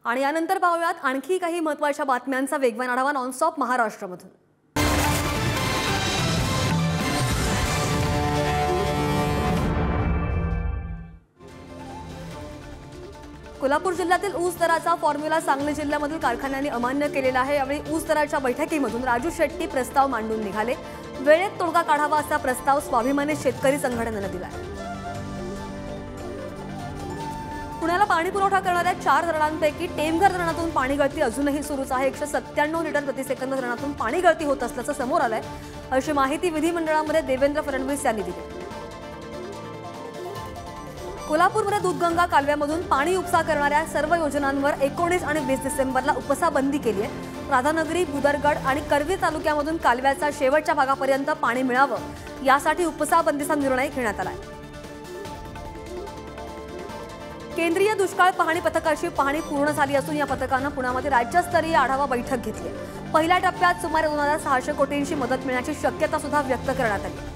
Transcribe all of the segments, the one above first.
आणि यानंतर पाहूयात आणखी काही महत्त्वाच्या बातम्यांचा वेगवान आढावा नॉनस्टॉप महाराष्ट्रामधून। कोल्हापूर जिल्ह्यातील ऊस दराचा फॉर्म्युला सांगली जिल्ह्यामधील कारखान्यांनी अमान्य केलेला आहे। यावेळी ऊस दराच्या बैठकीमधून राजू शेट्टी प्रस्ताव मांडून निघाले। वेळेत तोडगा काढावा असा प्रस्ताव स्वाभिमानी शेतकरी संघटनेने दिला आहे। पुण्याला पाणी पुरवठा करणाऱ्या 4 धरणांपैकी टेमघर धरणातून पाणी गळती अजूनही सुरूच आहे। 197 लिटर प्रति सेकंद धरणातून पाणी गळती होत असल्याचं समोर आलंय, अशी माहिती विधिमंडळामध्ये देवेंद्र फडणवीस यांनी दिली। कोल्हापूरमध्ये दूधगंगा कालव्यामधून पाणी उपसा करणाऱ्या सर्व योजनांवर 19 आणि 20 डिसेंबरला उपसा बंदी केली आहे। राधानगरी, बुदरगड आणि करवीर तालुक्यामधून कालव्याचा शेवटच्या भागापर्यंत पाणी मिळावं यासाठी उपसा बंदीचा निर्णय घेण्यात आला आहे। केंद्रीय दुष्काळ पाहणी पथकाची पाहणी पूर्ण झाली असून या पथकानं पुण्यामध्ये राज्यस्तरीय आढावा बैठक घेतली। पहिल्या टप्प्यात सुमारे 2600 कोटींची मदत मिळण्याची शक्यता सुद्धा व्यक्त करण्यात आली।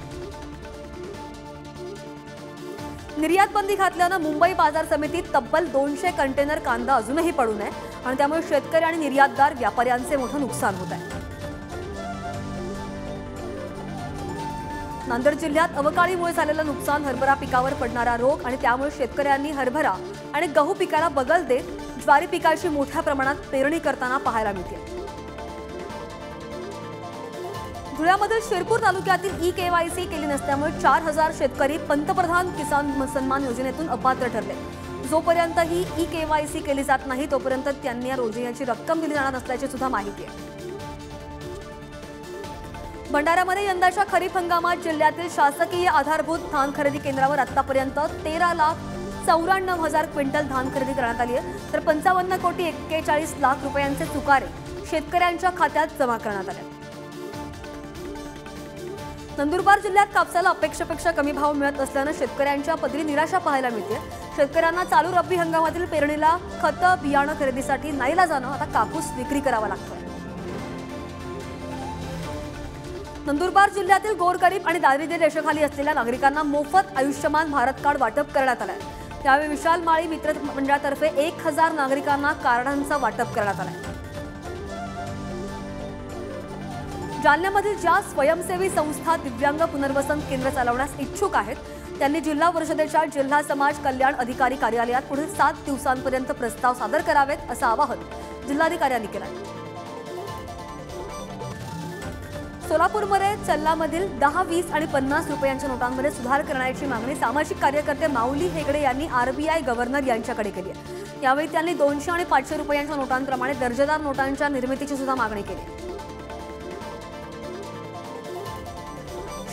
निर्यात बंदी घातल्यानं मुंबई बाजार समितीत तब्बल 200 कंटेनर कांदा अजूनही पडून आहे आणि त्यामुळे शेतकरी आणि निर्यातदार व्यापाऱ्यांचे मोठं नुकसान होत आहे। नांदेड जिल्ह्यात अवकाळीमुळे झालेलं नुकसान, हरभरा पिकावर पडणारा रोग आणि त्यामुळे शेतकऱ्यांनी हरभरा आणि गहू पिकाला बगल देत ज्वारी पिकाची मोठ्या प्रमाणात पेरणी करताना पाहायला मिळते। धुळ्यामधील शिरपूर तालुक्यातील ई-केवायसी केली नसल्यामुळे 4000 शेतकरी पंतप्रधान किसान सन्मान योजनेतून अपात्र ठरले। जोपर्यंत ही ई-केवायसी केली जात नाही तोपर्यंत त्यांनी या योजनेची रक्कम दिली जाणार नसल्याची सुद्धा माहिती आहे। भंडाऱ्यामध्ये यंदाच्या खरीप हंगामात जिल्ह्यातील शासकीय आधारभूत धान खरेदी केंद्रावर आतापर्यंत 13,94,000 क्विंटल धान खरेदी करण्यात आली आहे, तर 55,41,00,000 रुपयांचे चुकारे शेतकऱ्यांच्या खात्यात जमा करण्यात आले। नंदुरबार जिल्ह्यात कापसाला अपेक्षेपेक्षा कमी भाव मिळत असल्याने शेतकऱ्यांच्या पदरी निराशा पाहायला मिळते। शेतकऱ्यांना चालू रब्बी हंगामातील पेरणीला खतं बियाणं खरेदीसाठी नाईलाजानं आता कापूस विक्री करावा लागतोय। नंदुरबार जिल्ह्यातील गोरगरीब आणि दारिद्र्य रेषेखाली असलेल्या नागरिकांना मोफत आयुष्यमान भारत कार्ड वाटप करण्यात आलं आहे। त्यावेळी विशाल माळी मित्र मंडळातर्फे 1000 नागरिकांना कार्डांचा वाटप करण्यात आलं आहे। जालन्यामधील ज्या स्वयंसेवी संस्था दिव्यांग पुनर्वसन केंद्र चालवण्यास इच्छुक आहेत त्यांनी जिल्हा परिषदेच्या जिल्हा समाज कल्याण अधिकारी कार्यालयात पुढील 7 दिवसांपर्यंत प्रस्ताव सादर करावेत असं आवाहन जिल्हाधिकाऱ्यांनी केलं आहे। सोलापूरमध्ये चल्लामधील 10, 20 आणि 50 रुपयांच्या नोटांमध्ये सुधार करण्याची मागणी सामाजिक कार्यकर्ते माऊली हेगडे यांनी आरबीआय गव्हर्नर यांच्याकडे केली आहे। यावेळी त्यांनी 200 आणि 500 रुपयांच्या नोटांप्रमाणे दर्जेदार नोटांच्या निर्मितीची सुद्धा मागणी केली।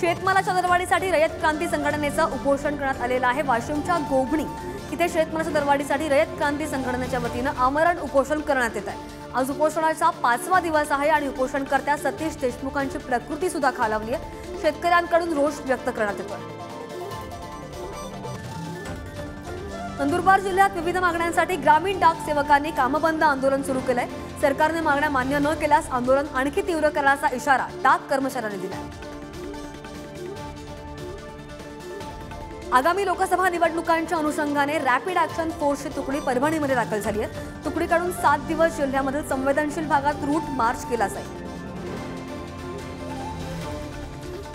शेतमालाच्या दरवाढीसाठी रयत क्रांती संघटनेचं उपोषण करण्यात आलेलं आहे। वाशिमच्या गोगणी इथे शेतमालाच्या दरवाढीसाठी रयत क्रांती संघटनेच्या वतीनं आमरण उपोषण करण्यात येत आहे। आज उपोषणाचा 5वा दिवस आहे आणि उपोषणकर्त्या सतीश देशमुखांची प्रकृती सुद्धा खालावली आहे। शेतकऱ्यांकडून रोष व्यक्त करण्यात येतोय। नंदुरबार जिल्ह्यात विविध मागण्यांसाठी ग्रामीण डाक सेवकांनी कामबंद आंदोलन सुरू केलंय। सरकारने मागण्या मान्य न केल्यास आंदोलन आणखी तीव्र करण्याचा इशारा डाक कर्मचाऱ्यांनी दिलाय। आगामी लोकसभा निवडणुकांच्या अनुषंगाने रॅपिड ॲक्शन फोर्सची तुकडी परभणीमध्ये दाखल झाली आहे। तुकडीकडून 7 दिवस जिल्ह्यामधील संवेदनशील भागात रूट मार्च केला जाईल।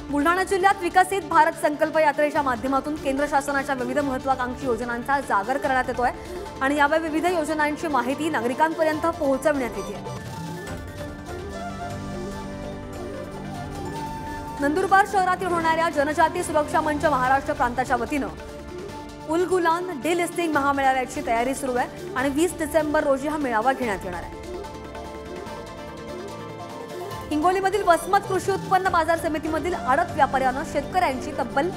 बुलढाणा जिल्ह्यात विकसित भारत संकल्प यात्रेच्या माध्यमातून केंद्र शासनाच्या विविध महत्त्वाकांक्षी योजनांचा जागर करण्यात येतोय आणि यावेळी विविध योजनांची माहिती नागरिकांपर्यंत पोहोचवण्यात येते। नंदुरबार शहरातील होणाऱ्या जनजाती सुरक्षा मंच महाराष्ट्र प्रांताच्या वतीनं उलगुलान डिलिस्टिंग महामेळाव्याची तयारी सुरू आहे आणि 20 डिसेंबर रोजी हा मेळावा घेण्यात येणार आहे। हिंगोलीमधील वसमत कृषी उत्पन्न बाजार समितीमधील आडत व्यापाऱ्यानं शेतकऱ्यांची तब्बल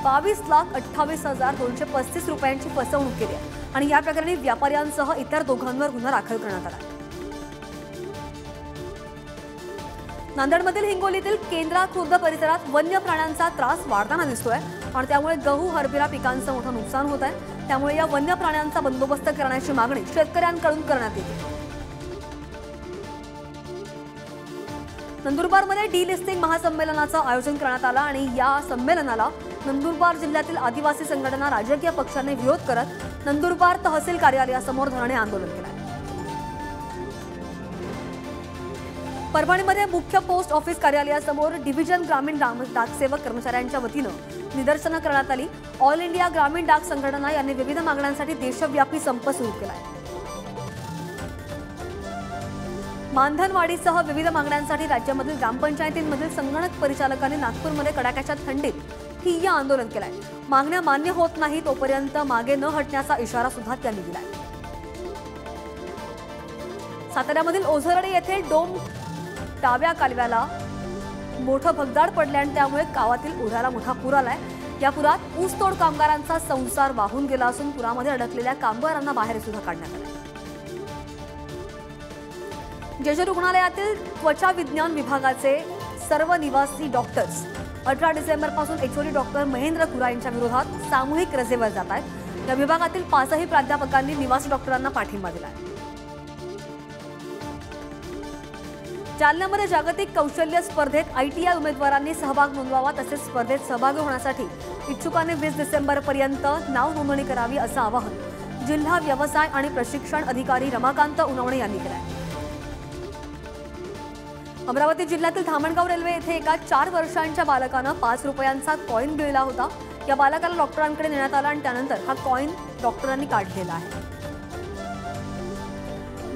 22,28,235 रुपयांची फसवणूक केली आहे आणि या प्रकरणी व्यापाऱ्यांसह इतर दोघांवर गुन्हा दाखल करण्यात आला आहे। नांदेडमधील हिंगोलीतील केंद्रा खुर्द परिसरात वन्य प्राण्यांचा त्रास वाढताना दिसतोय आणि त्यामुळे गहू हरभरा पिकांचं मोठं नुकसान होत आहे। त्यामुळे या वन्य प्राण्यांचा बंदोबस्त करण्याची मागणी शेतकऱ्यांकडून करण्यात येते। नंदुरबारमध्ये डिलिस्टिंग महासंमेलनाचं आयोजन करण्यात आलं आणि या संमेलनाला नंदुरबार जिल्ह्यातील आदिवासी संघटना राजकीय पक्षांनी विरोध करत नंदुरबार तहसील कार्यालयासमोर धरणे आंदोलन केलं। परभणीमध्ये मुख्य पोस्ट ऑफिस कार्यालयासमोर डिव्हिजन ग्रामीण डाकसेवक कर्मचाऱ्यांच्या वतीनं निदर्शनं करण्यात आली। ऑल इंडिया ग्रामीण डाक संघटना यांनी विविध मागण्यांसाठी देशव्यापी संप सुरू केलाय। मानधनवाढीसह विविध मागण्यांसाठी राज्यामधील ग्रामपंचायतींमधील संगणक परिचालकांनी नागपूरमध्ये कडाक्याच्या थंडीत ठिय्या आंदोलन केलंय। मागण्या मान्य होत नाही तोपर्यंत मागे न हटण्याचा इशारा सुद्धा त्यांनी दिलाय। साताऱ्यामधील ओझरडे येथे डोम डाव्या कालव्याला मोठं भगदाड पडल्याने त्यामुळे गावातील ओढ्याला मोठा पूर आलाय। या पुरात ऊसतोड कामगारांचा संसार वाहून गेला असून पुरामध्ये अडकलेल्या कामगारांना बाहेर सुद्धा काढण्यात आले। जेजूर रुग्णालयातील त्वचा विज्ञान विभागाचे सर्व निवासी डॉक्टर्स 18 डिसेंबरपासून एचओडी डॉक्टर महेंद्र खुरा यांच्या विरोधात सामूहिक रजेवर जात आहेत। या विभागातील 5ही प्राध्यापकांनी निवासी डॉक्टरांना पाठिंबा दिला आहे। जालन्यामध्ये जागतिक कौशल्य स्पर्धेत ITI उमेदवारांनी सहभाग नोंदवावा तसेच स्पर्धेत सहभागी होण्यासाठी इच्छुकांनी 20 डिसेंबरपर्यंत नाव नोंदणी करावी असं आवाहन जिल्हा व्यवसाय आणि प्रशिक्षण अधिकारी रमाकांत उनवणे यांनी केलं आहे। अमरावती जिल्ह्यातील धामणगाव रेल्वे येथे एका 4 वर्षांच्या बालकानं 5 रुपयांचा कॉईन गिळला होता। या बालकाला डॉक्टरांकडे नेण्यात आला आणि त्यानंतर हा कॉईन डॉक्टरांनी काढलेला आहे।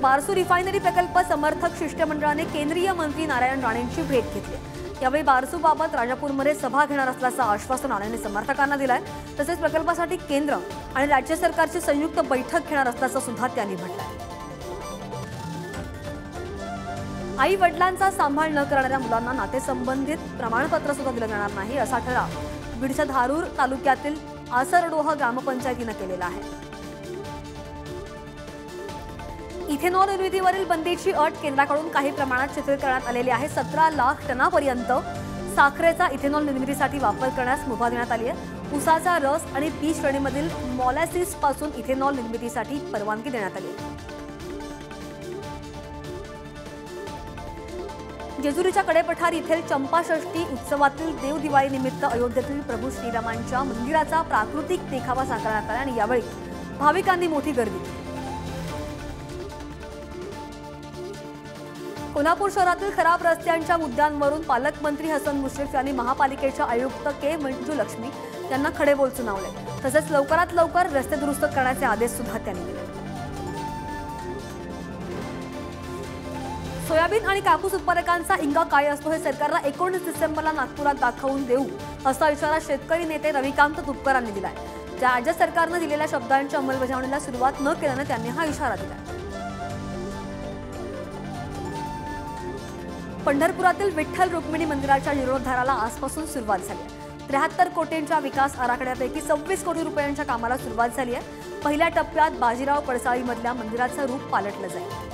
बारसू रिफायनरी प्रकल्प समर्थक शिष्टमंडळाने केंद्रीय मंत्री नारायण राणेंची भेट घेतली। यावेळी बारसूबाबत राजापूरमध्ये सभा घेणार असल्याचं आश्वासन राणेंनी समर्थकांना दिलंय। तसेच प्रकल्पासाठी केंद्र आणि राज्य सरकारची संयुक्त बैठक घेणार असल्याचं सुद्धा त्यांनी म्हटलंय। आई वडिलांचा सांभाळ न करणाऱ्या मुलांना नातेसंबंधित प्रमाणपत्र सुद्धा दिलं जाणार नाही असा ठराव बीडच्या धारूर तालुक्यातील आसरडोह ग्रामपंचायतीनं केलेला आहे। इथेनॉल निर्मितीवरील बंदीची अट केंद्राकडून काही प्रमाणात शिथिल करण्यात आलेली आहे। 17 लाख टनापर्यंत साखरेचा इथेनॉल निर्मितीसाठी वापर करण्यास मुभा देण्यात आली आहे। ऊसाचा रस आणि बी श्रेणीमधील मॉलॅसिस पासून इथेनॉल निर्मितीसाठी परवानगी देण्यात आली आहे। जेजुरीच्या कडेपठार येथील चंपाषष्ठी उत्सवातील देव दिवाळी निमित्त अयोध्येतील प्रभू श्रीरामांच्या मंदिराचा प्राकृतिक देखावा साकारण्यात आला आणि यावेळी भाविकांनी मोठी गर्दी केली। कोल्हापूर शहरातील खराब रस्त्यांच्या मुद्द्यांवरून पालकमंत्री हसन मुश्रीफ यांनी महापालिकेच्या आयुक्त के मंजुलक्ष्मी यांना खडेबोल सुनावले। तसेच लवकरात लवकर रस्ते दुरुस्त करण्याचे आदेश सुद्धा त्यांनी दिले। सोयाबीन आणि कापूस उत्पादकांचा इंगा काय असतो हे सरकारला 19 डिसेंबरला नागपुरात दाखवून देऊ असा इशारा शेतकरी नेते रविकांत तुपकरांनी दिलाय। राज्य सरकारने दिलेल्या शब्दांच्या अंमलबजावणीला सुरुवात न केल्याने त्यांनी हा इशारा दिला। पंढरपुरातील विठ्ठल रुक्मिणी मंदिराच्या जीर्णोद्धाराला आजपासून सुरुवात झाली आहे। 73 कोटींच्या विकास आराखड्यापैकी 26 कोटी रुपयांच्या कामाला सुरुवात झाली आहे। पहिल्या टप्प्यात बाजीराव पडसाळीमधल्या मंदिराचं रूप पालटलं जाईल।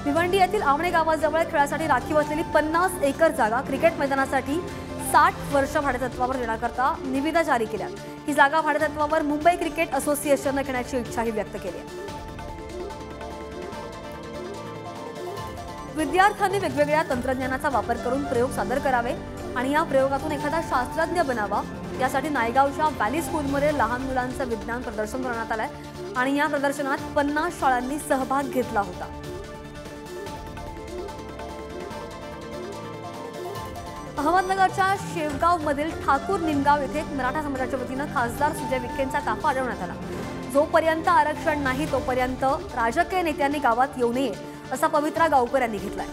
भिवंडी येथील आवणे गावाजवळ खेळासाठी राखीव असलेली 50 एकर जागा क्रिकेट मैदानासाठी 60 वर्ष भाडेतत्वावर देण्याकरता निविदा जारी केल्या। ही जागा भाडेतत्वावर मुंबई क्रिकेट असोसिएशनने घेण्याची इच्छाही व्यक्त केली आहे। विद्यार्थ्यांनी वेगवेगळ्या तंत्रज्ञानाचा वापर करून प्रयोग सादर करावे आणि या प्रयोगातून एखादा शास्त्रज्ञ बनावा यासाठी नायगावच्या व्हॅली स्कूलमध्ये लहान मुलांचं विज्ञान प्रदर्शन करण्यात आलंय आणि या प्रदर्शनात 50 शाळांनी सहभाग घेतला होता। अहमदनगरच्या शेवगावमधील ठाकूर निमगाव येथे मराठा समाजाच्या वतीनं खासदार सुजय विखेंचा ताफा अडवण्यात आला। जोपर्यंत आरक्षण नाही तोपर्यंत राजकीय नेत्यांनी गावात येऊ नये असा पवित्रा गावकर यांनी घेतलाय।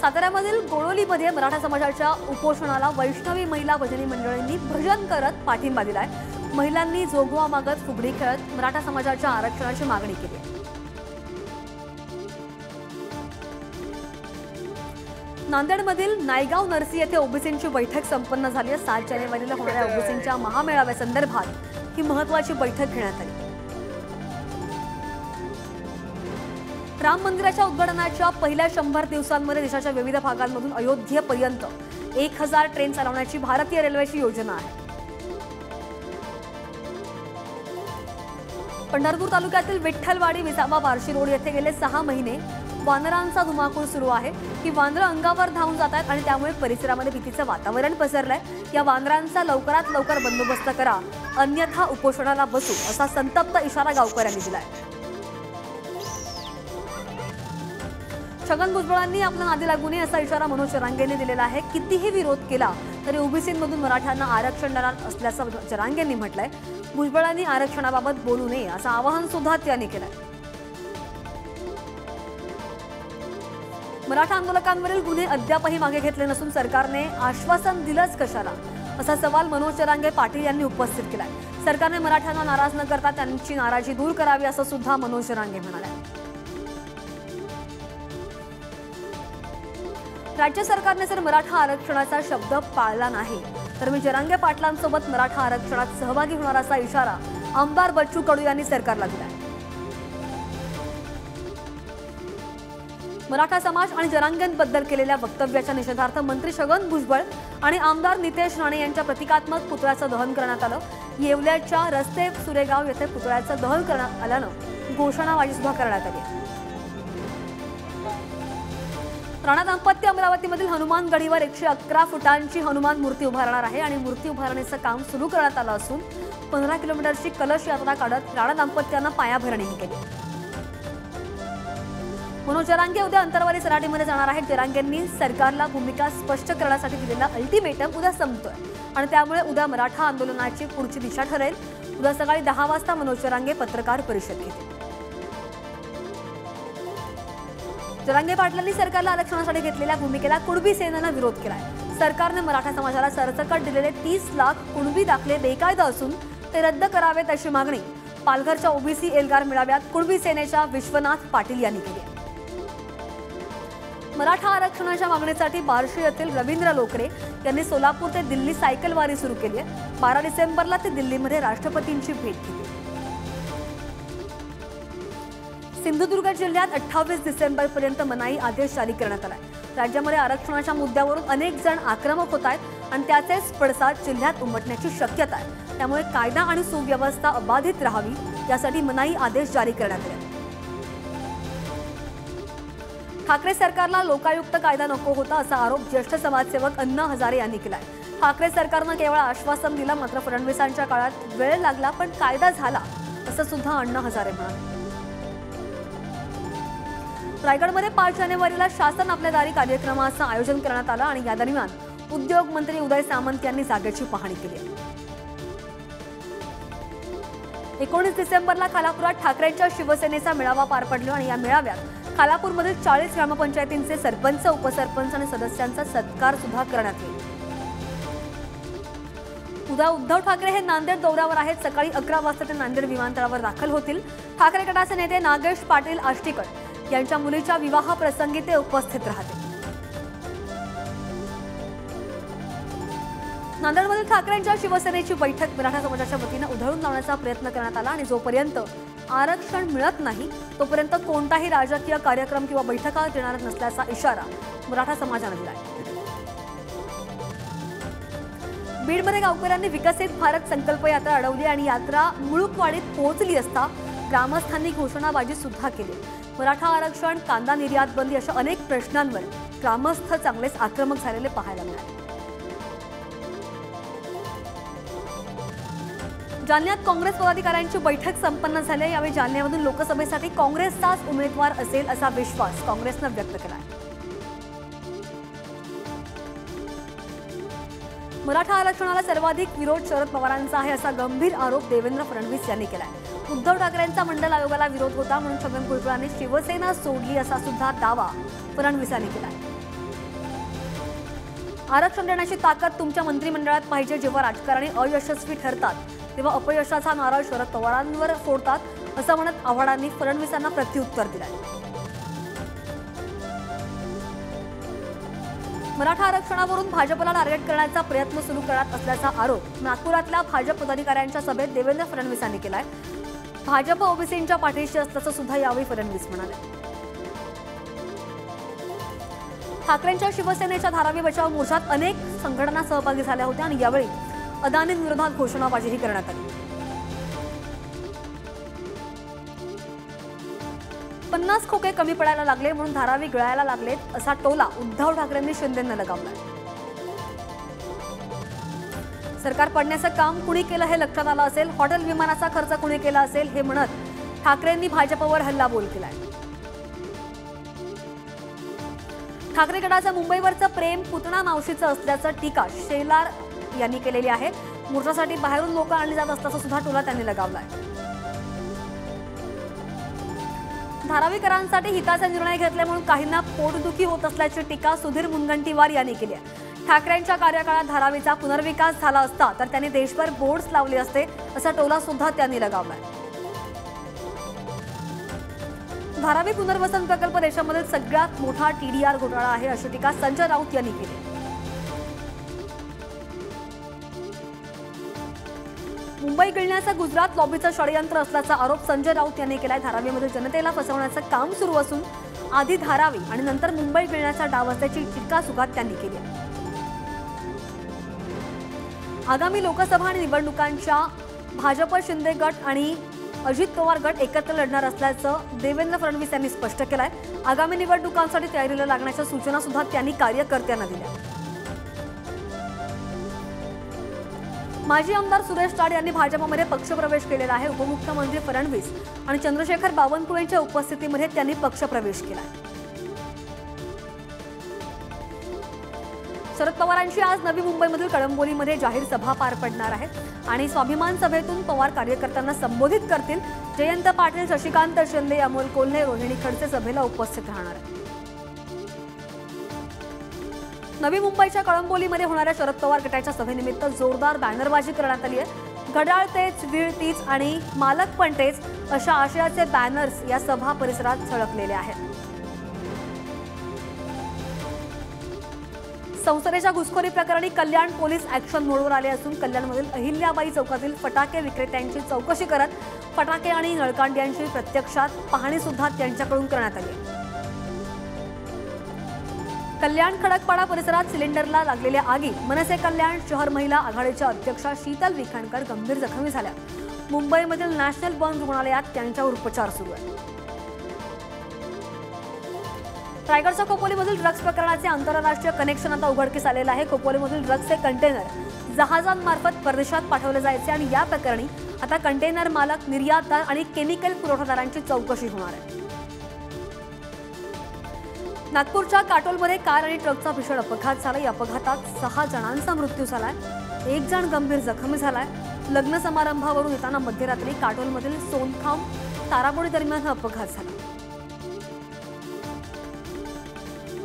साताऱ्यामधील गोळोलीमध्ये मराठा समाजाच्या उपोषणाला वैष्णवी महिला भजनी मंडळींनी भजन करत पाठिंबा दिलाय। महिलांनी जोगवा मागत फुगडी खेळत मराठा समाजाच्या आरक्षणाची मागणी केली आहे। नांदेडमधील नायगाव नरसी येथे ओबीसींची बैठक संपन्न झाली आहे। 7 जानेवारीला होणाऱ्या ओबीसींच्या महामेळाव्यासंदर्भात ही महत्त्वाची बैठक घेण्यात आली। राम मंदिराच्या उद्घाटनाच्या पहिल्या 100 दिवसांमध्ये देशाच्या विविध भागांमधून अयोध्येपर्यंत 1000 ट्रेन चालवण्याची भारतीय रेल्वेची योजना आहे। पंढरपूर तालुक्यातील विठ्ठलवाडी विसावा बार्शी रोड येथे गेले 6 महिने वानरांचा धुमाकूळ सुरू आहे। ही वानरं अंगावर धावून जात आहेत आणि त्यामुळे परिसरामध्ये भीतीचं वातावरण पसरलंय। या वानरांचा लवकरात लवकर बंदोबस्त करा अन्यथा उपोषणाला बसू असा संतप्त इशारा गावकऱ्यांनी दिलाय। छगन भुजबळांनी आपला नादी लागू नये असा इशारा मनोज जरांगेंनी दिलेला आहे। कितीही विरोध केला तरी ओबीसीमधून मराठ्यांना आरक्षण देणार असल्याचं जरांगेंनी म्हटलंय। भुजबळांनी आरक्षणाबाबत बोलू नये असं आवाहन सुद्धा त्यांनी केलंय। मराठा आंदोलकांवरील गुन्हे अद्यापही मागे घेतले नसून सरकारने आश्वासन दिलंच कशाला असा सवाल मनोज जरांगे पाटील यांनी उपस्थित केलाय। सरकारने मराठ्यांना नाराज न करता त्यांची नाराजी दूर करावी असं सुद्धा मनोज जरांगे म्हणाले। राज्य सरकारने जर मराठा आरक्षणाचा शब्द पाळला नाही तर मी जरांगे पाटलांसोबत मराठा आरक्षणात सहभागी होणार असा इशारा आमदार बच्चू कडू यांनी सरकारला दिलाय। मराठा समाज आणि जरांगेंबद्दल केलेल्या वक्तव्याच्या निषेधार्थ मंत्री छगन भुजबळ आणि आमदार नितेश राणे यांच्या प्रतिकात्मक पुतळ्याचं दहन करण्यात आलं। येवल्याच्या रस्ते सुरेगाव येथे पुतळ्याचं दहन करण्यात आल्यानं घोषणाबाजी सुद्धा करण्यात आली। राणा दाम्पत्य अमरावतीमधील हनुमान गडीवर 111 फुटांची हनुमान मूर्ती उभारणार आहे आणि मूर्ती उभारणीचं काम सुरू करण्यात आलं असून 15 किलोमीटरची कलश यात्रा काढत राणा दाम्पत्यांना पायाभरणीही केली। मनोज जरांगे उद्या अंतरवाली सराटीमध्ये जाणार आहेत। जरांगेंनी सरकारला भूमिका स्पष्ट करण्यासाठी दिलेला अल्टिमेटम उद्या संपतोय आणि त्यामुळे उद्या मराठा आंदोलनाची पुढची दिशा ठरेल। उद्या सकाळी 10 वाजता मनोज जरांगे पत्रकार परिषद घेतील। जरांगे पाटलांनी सरकारला आरक्षणासाठी घेतलेल्या भूमिकेला कुणबी सेनेनं विरोध केलाय। सरकारने मराठा समाजाला सरसकट दिलेले 30 लाख कुणबी दाखले बेकायदा असून ते रद्द करावेत अशी मागणी पालघरच्या ओबीसी एल्गार मेळाव्यात कुणबी सेनेच्या विश्वनाथ पाटील यांनी केली आहे। मराठा आरक्षणाच्या मागणीसाठी बार्शी येथील रवींद्र लोकरे यांनी सोलापूर ते दिल्ली सायकल वारी सुरू केली आहे। 12 डिसेंबरला ते दिल्लीमध्ये राष्ट्रपतींची भेट घेतली। सिंधुदुर्ग जिल्ह्यात 28 डिसेंबरपर्यंत मनाई आदेश जारी करण्यात आलाय। राज्यामध्ये आरक्षणाच्या मुद्द्यावरून अनेक जण आक्रमक होत आहेत आणि त्याचेच पडसाद जिल्ह्यात उमटण्याची शक्यता आहे। त्यामुळे कायदा आणि सुव्यवस्था अबाधित राहावी यासाठी मनाई आदेश जारी करण्यात आले। ठाकरे सरकारला लोकायुक्त कायदा नको होता असा आरोप ज्येष्ठ समाजसेवक अण्णा हजारे यांनी केलाय। ठाकरे सरकारनं केवळ आश्वासन दिलं, मात्र फडणवीसांच्या काळात वेळ लागला पण कायदा झाला असं सुद्धा अण्णा हजारे म्हणाले। रायगडमध्ये 5 जानेवारीला शासन आपल्या दारी कार्यक्रमाचं आयोजन करण्यात आलं आणि या दरम्यान उद्योग मंत्री उदय सामंत यांनी जागेची पाहणी केली। 19 डिसेंबरला खालापुरात ठाकरेंच्या शिवसेनेचा मेळावा पार पडला आणि या मेळाव्यात खालापूरमधील 40 ग्रामपंचायतींचे सरपंच, उपसरपंच आणि सदस्यांचा सत्कार सुद्धा करण्यात येईल। उद्या उद्धव ठाकरे हे नांदेड दौऱ्यावर आहेत। सकाळी 11 वाजता ते नांदेड विमानतळावर दाखल होतील। ठाकरे गटाचे नेते नागेश पाटील आष्टीकर यांच्या मुलीच्या विवाह प्रसंगी ते उपस्थित राहतील। नांदेडमधील ठाकरेंच्या शिवसेनेची बैठक मराठा समाजाच्या वतीने उधळून लावण्याचा प्रयत्न करण्यात आला आणि जोपर्यंत आरक्षण मिळत नाही तोपर्यंत कोणताही राजकीय कार्यक्रम किंवा बैठका देणार नसल्याचा इशारा मराठा समाजाने दिलाय। बीडमध्ये गावकऱ्यांनी विकसित भारत संकल्प यात्रा अडवली आणि यात्रा मुळुकवाडीत पोहोचली असता ग्रामस्थांनी घोषणाबाजी सुद्धा केली। मराठा आरक्षण, कांदा निर्यात बंदी अशा अनेक प्रश्नांवर ग्रामस्थ चांगलेच आक्रमक झालेले पाहायला मिळाले। जालन्यात काँग्रेस पदाधिकाऱ्यांची बैठक संपन्न झाली। यावेळी जालन्यामधून लोकसभेसाठी काँग्रेसचाच उमेदवार असेल असा विश्वास काँग्रेसनं व्यक्त केला। मराठा आरक्षणाला सर्वाधिक विरोध शरद पवारांचा आहे असा गंभीर आरोप देवेंद्र फडणवीस यांनी केलाय। उद्धव ठाकरेंचा मंडल आयोगाला विरोध होता म्हणून छगन भुजबळांनी शिवसेना सोडली असा सुद्धा दावा फडणवीसांनी केलाय। आरक्षण देण्याची ताकद तुमच्या मंत्रिमंडळात पाहिजे। जेव्हा राजकारणी अयशस्वी ठरतात तेव्हा अपयशाचा नारळ शरद पवारांवर फोडतात असं म्हणत आव्हाडांनी फडणवीसांना प्रत्युत्तर दिलंय। मराठा आरक्षणावरून भाजपला टार्गेट करण्याचा प्रयत्न सुरू करण्यात असल्याचा आरोप नागपुरातल्या भाजप पदाधिकाऱ्यांच्या सभेत देवेंद्र फडणवीसांनी केलाय। भाजप ओबीसींच्या पाठीशी असल्याचं सुद्धा यावेळी फडणवीस म्हणाले। ठाकरेंच्या शिवसेनेच्या धारावी बचाव मोर्चात अनेक संघटना सहभागी झाल्या होत्या आणि यावेळी अदानींविरोधात घोषणाबाजीही करण्यात आली। 50 खोके कमी पडायला लागले म्हणून धारावी गळायला लागलेत असा टोला उद्धव ठाकरेंनी शिंदेंना लगावलाय। सरकार पडण्याचं काम कुणी केलं हे लक्षात आलं असेल। हॉटेल विमानाचा खर्च कुणी केला असेल हे म्हणत ठाकरेंनी भाजपवर हल्लाबोल केलाय। ठाकरे गटाचं मुंबईवरचं प्रेम पुतणा मावशीचं असल्याचं टीका शेलार यांनी केलेली आहे। मोर्चासाठी बाहेरून लोक आणली जात असल्याचा सुद्धा टोला त्यांनी लगावलाय। धारावीकरांसाठी हिताचा निर्णय घेतला म्हणून काहींना पोटदुखी होत असल्याची टीका सुधीर मुनगंटीवार यांनी केली आहे। ठाकरेंच्या कार्यकाळात धारावीचा पुनर्विकास झाला असता तर त्यांनी देशभर बोर्ड्स लावले असते असा टोला सुद्धा त्यांनी लगावलाय। धारावी पुनर्वसन प्रकल्प देशामधील सगळ्यात मोठा टीडीआर घोटाळा आहे अशी टीका संजय राऊत यांनी केली। मुंबई गिळण्याचा गुजरात लॉबीचं षडयंत्र असल्याचा आरोप संजय राऊत यांनी केलाय। धारावीमधील जनतेला फसवण्याचं काम सुरू असून आधी धारावी आणि नंतर मुंबई गिळण्याचा डाव असल्याची टीकासुद्धा त्यांनी केली आहे। आगामी लोकसभा निवडणुकांच्या भाजप शिंदे गट आणि अजित पवार गट एकत्र लढणार असल्याचं देवेंद्र फडणवीस यांनी स्पष्ट केलंय। आगामी निवडणुकांसाठी तयारीला लागण्याच्या सूचना सुद्धा त्यांनी कार्यकर्त्यांना दिल्या। माजी आमदार सुरेश ताड यांनी भाजपमध्ये पक्षप्रवेश केलेला आहे। उपमुख्यमंत्री फडणवीस आणि चंद्रशेखर बावनकुळेंच्या उपस्थितीमध्ये त्यांनी पक्षप्रवेश केला। शरद पवारांची आज नवी मुंबईमधील कळंबोलीमध्ये जाहीर सभा पार पडणार आहे आणि स्वाभिमान सभेतून पवार कार्यकर्त्यांना संबोधित करतील। जयंत पाटील, शशिकांत शिंदे, अमोल कोल्हे, रोहिणी खडसे सभेला उपस्थित राहणार आहेत। नवी मुंबईच्या कळंबोलीमध्ये होणाऱ्या शरद पवार गटाच्या सभेनिमित्त जोरदार बॅनरबाजी करण्यात आली आहे। घड्याळ तेच, वीळ तीच आणि मालक पण तेच अशा आशयाचे बॅनर्स या सभा परिसरात झळकलेले आहेत। संसदेच्या घुसखोरी प्रकरणी कल्याण पोलीस ऍक्शन मोडवर आले असून कल्याणमधील अहिल्याबाई चौकातील फटाके विक्रेत्यांची चौकशी करत फटाके आणि नळकांड्यांची प्रत्यक्षात पाहणी सुद्धा त्यांच्याकडून करण्यात आली। कल्याण खडकपाडा परिसरात सिलेंडरला लागलेल्या आगीत मनसे कल्याण शहर महिला आघाडीच्या अध्यक्षा शीतल विखणकर गंभीर जखमी झाल्या। मुंबईमधील नॅशनल बर्न रुग्णालयात त्यांच्यावर उपचार सुरू आहेत। रायगडच्या खोपोलीमधील ड्रग्ज प्रकरणाचे आंतरराष्ट्रीय कनेक्शन आता उघडकीस आलेलं आहे। खोपोलीमधील ड्रग्जचे कंटेनर जहाजांमार्फत परदेशात पाठवले जायचे आणि या प्रकरणी आता कंटेनर मालक, निर्यातदार आणि केमिकल पुरवठादारांची चौकशी होणार आहे। नागपूरच्या काटोलमध्ये कार आणि ट्रकचा भीषण अपघात झाला। या अपघातात 6 जणांचा मृत्यू झालाय, 1 जण गंभीर जखमी झालाय। लग्न समारंभावरून येताना मध्यरात्री काटोलमधील सोनखाम ताराबोडी दरम्यान हा अपघात झाला।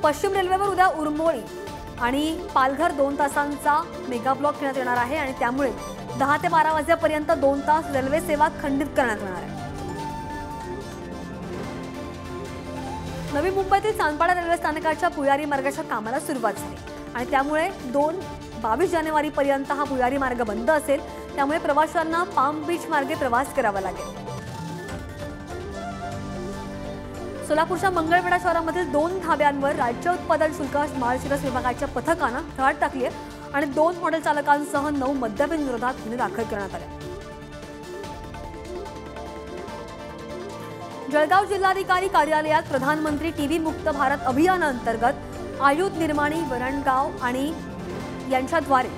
पश्चिम रेल्वेवर उद्या उरमोळी आणि पालघर 2 तासांचा मेगा ब्लॉक घेण्यात येणार आहे आणि त्यामुळे 10 ते 12 वाजेपर्यंत 2 तास रेल्वे सेवा खंडित करण्यात येणार आहे। नवी मुंबईतील चांदपाडा रेल्वे स्थानकाच्या भुयारी मार्गाच्या कामाला सुरुवात झाली आणि त्यामुळे 22 जानेवारीपर्यंत हा भुयारी मार्ग बंद असेल। त्यामुळे प्रवाशांना पाम बीच मार्गे प्रवास करावा लागेल। सोलापूरच्या मंगळवेढा शहरामधील 2 धाब्यांवर राज्य उत्पादन शुल्क माळशिरस विभागाच्या पथकानं धाड टाकली आहे आणि 2 हॉटेल चालकांसह 9 मद्यपांविरोधात गुन्हे दाखल करण्यात आले। जळगाव जिल्हाधिकारी कार्यालयात प्रधानमंत्री टीबी मुक्त भारत अभियानाअंतर्गत आयुध निर्माणी वरणगाव आणि यांच्याद्वारे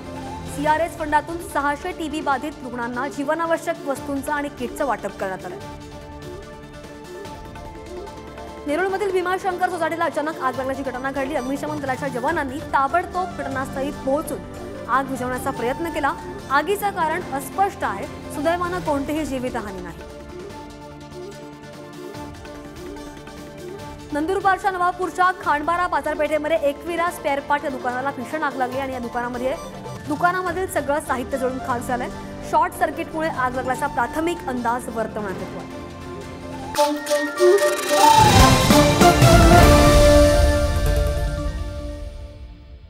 सीआरएस फंडातून 600 टीबी बाधित रुग्णांना जीवनावश्यक वस्तूंचं आणि किटचं वाटप करण्यात आलं। नेरूळमधील भीमाशंकर सोसायटीला अचानक आग लागल्याची घटना घडली। अग्निशमन दलाच्या जवानांनी ताबडतोब घटनास्थळी पोहोचून आग विझवण्याचा प्रयत्न केला। आगीचं कारण अस्पष्ट आहे। सुदैवानं कोणतीही जीवितहानी नाही। नंदुरबारच्या नवापूरच्या खांडबारा बाजारपेठेमध्ये एकविरा स्पेअर पार्ट या दुकानाला भीषण आग लागली आणि या दुकानामधील सगळं साहित्य जळून खाक झालंय। शॉर्ट सर्किटमुळे आग लागल्याचा प्राथमिक अंदाज वर्तवण्यात येतो।